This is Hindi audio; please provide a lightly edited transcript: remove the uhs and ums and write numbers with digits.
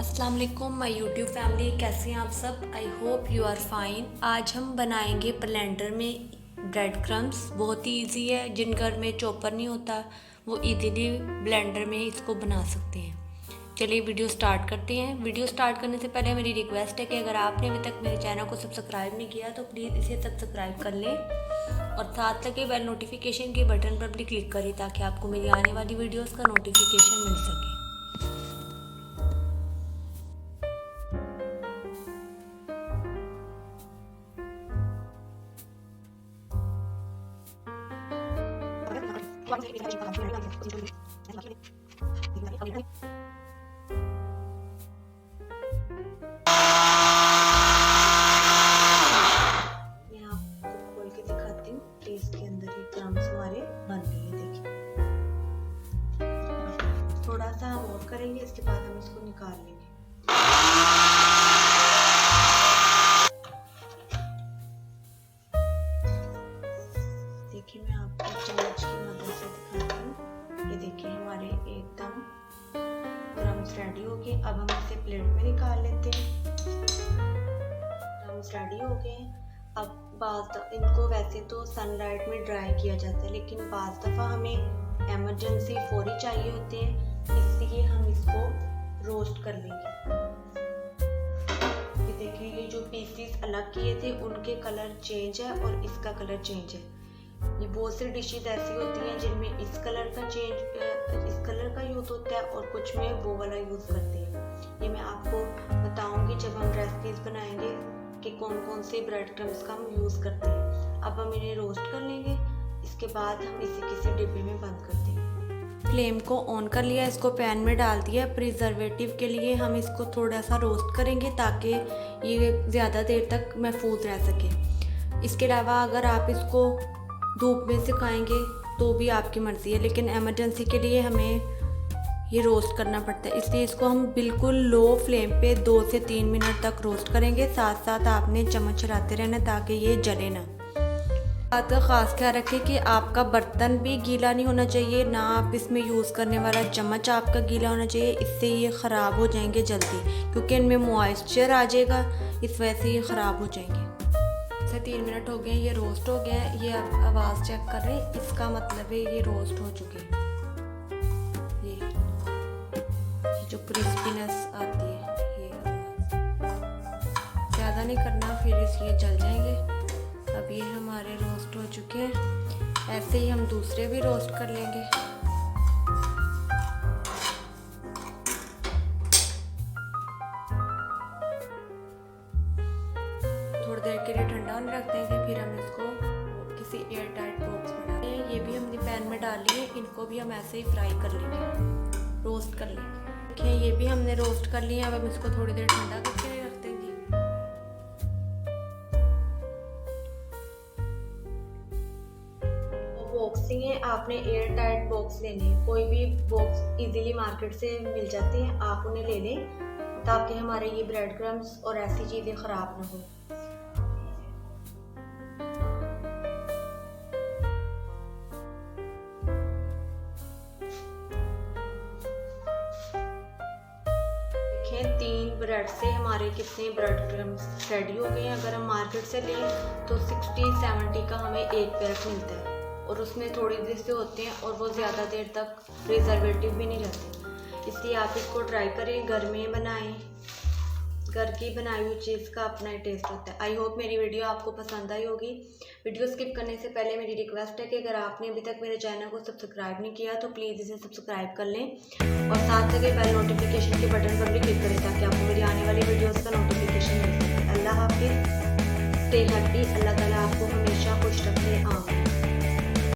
अस्सलाम वालेकुम माय यूट्यूब फैमिली, कैसे हैं आप सब। I hope you are fine. आज हम बनाएंगे ब्लेंडर में ब्रेड क्रम्स। बहुत ही इजी है, जिन घर में चॉपर नहीं होता वो इजीली ब्लेंडर में इसको बना सकते हैं। चलिए वीडियो स्टार्ट करते हैं। वीडियो स्टार्ट करने से पहले मेरी रिक्वेस्ट है कि अगर आपने अभी तक मेरे चैनल को सब्सक्राइब नहीं किया तो प्लीज़ इसे सब्सक्राइब कर लें और साथ लगे बेल नोटिफिकेशन के बटन पर भी क्लिक करें ताकि आपको मेरी आने वाली वीडियोज़ का नोटिफिकेशन मिल सके। मैं आपको खोल के दिखाती हूँ कि इसके अंदर ये क्रम्स हमारे बन रहे हैं। देखिए, थोड़ा सा हम और करेंगे, इसके बाद हम इसको निकाल लेंगे। देखिए, मैं आपको चम्मच की मदद से दिखाती हूँ। ये देखिए, हमारे एकदम क्रम्स रेडी हो गए। अब हम इसे प्लेट में निकाल लेते हैं। क्रम्स रेडी हो गए। अब इनको वैसे तो सनलाइट में ड्राई किया जाता है, लेकिन बाज़ दफ़ा हमें एमरजेंसी फौरी चाहिए होते हैं, इसलिए हम इसको रोस्ट कर लेंगे। ये देखिए, ये जो पीसीस अलग किए थे उनके कलर चेंज है और इसका कलर चेंज है। ये बहुत सी डिशेज ऐसी होती हैं जिनमें इस कलर का यूज़ होता है और कुछ में वो वाला यूज़ करते हैं। ये मैं आपको बताऊंगी जब हम रेसिपीज बनाएंगे कि कौन कौन से ब्रेड क्रम्स का हम यूज़ करते हैं। अब हम इन्हें रोस्ट कर लेंगे, इसके बाद हम इसे किसी डिब्बे में बंद कर देंगे। फ्लेम को ऑन कर लिया, इसको पैन में डाल दिया। प्रिजर्वेटिव के लिए हम इसको थोड़ा सा रोस्ट करेंगे ताकि ये ज़्यादा देर तक महफूज रह सके। इसके अलावा अगर आप इसको धूप में सिखाएंगे तो भी आपकी मर्ज़ी है, लेकिन इमरजेंसी के लिए हमें ये रोस्ट करना पड़ता है, इसलिए इसको हम बिल्कुल लो फ्लेम पे 2 से 3 मिनट तक रोस्ट करेंगे। साथ साथ आपने चम्मच चलाते रहना ताकि ये जले ना। बात का ख़ास ख्याल रखें कि आपका बर्तन भी गीला नहीं होना चाहिए, ना आप इसमें यूज़ करने वाला चम्मच आपका गीला होना चाहिए। इससे ये ख़राब हो जाएंगे जल्दी, क्योंकि इनमें मॉइस्चर आ जाएगा, इस वजह से ये ख़राब हो जाएंगे। 3 मिनट हो गए, ये रोस्ट हो गया है। ये आवाज़ चेक कर रहे हैं, इसका मतलब है ये रोस्ट हो चुके हैं। ये जो क्रिस्पीनेस आती है, ये ज़्यादा नहीं करना, फिर ये जल जाएंगे। अब ये हमारे रोस्ट हो चुके हैं। ऐसे ही हम दूसरे भी रोस्ट कर लेंगे। थोड़ी देर के लिए ठंडा होने रख देंगे, फिर हम इसको किसी एयर टाइट बॉक्स में डालेंगे। ये भी हमने पैन में डाल लिए, इनको भी हम ऐसे ही फ्राई कर लेंगे, रोस्ट कर लेंगे। देखिए, ये भी हमने रोस्ट कर लिए। अब हम इसको थोड़ी देर ठंडा करके रख देंगे। बॉक्स लिए आपने एयर टाइट बॉक्स लेने हैं। कोई भी बॉक्स इजीली मार्केट से मिल जाते हैं, आप उन्हें ले लें ताकि हमारे ये ब्रेड क्रम्स और ऐसी चीज़ें ख़राब ना हो। देखिए, 3 ब्रेड से हमारे कितने ब्रेड क्रम्स रेडी हो गए हैं। अगर हम मार्केट से लें तो 60-70 का हमें एक पैक मिलता है और उसमें थोड़ी देर से होते हैं और वो ज़्यादा देर तक प्रिजर्वेटिव भी नहीं रहते। इसलिए आप इसको ट्राई करें, घर में बनाएं। घर की बनाई हुई चीज़ का अपना ही टेस्ट होता है। आई होप मेरी वीडियो आपको पसंद आई होगी। वीडियो स्किप करने से पहले मेरी रिक्वेस्ट है कि अगर आपने अभी तक मेरे चैनल को सब्सक्राइब नहीं किया तो प्लीज़ इसे सब्सक्राइब कर लें और साथ लगे बेल नोटिफिकेशन के बटन पर भी क्लिक करें ताकि आपको मेरी आने वाली वीडियोज़ का नोटिफिकेशन मिल सके। अल्लाह हाफिज़, स्टे हैप्पी। अल्लाह ताला आपको हमेशा खुश रखे। आमीन।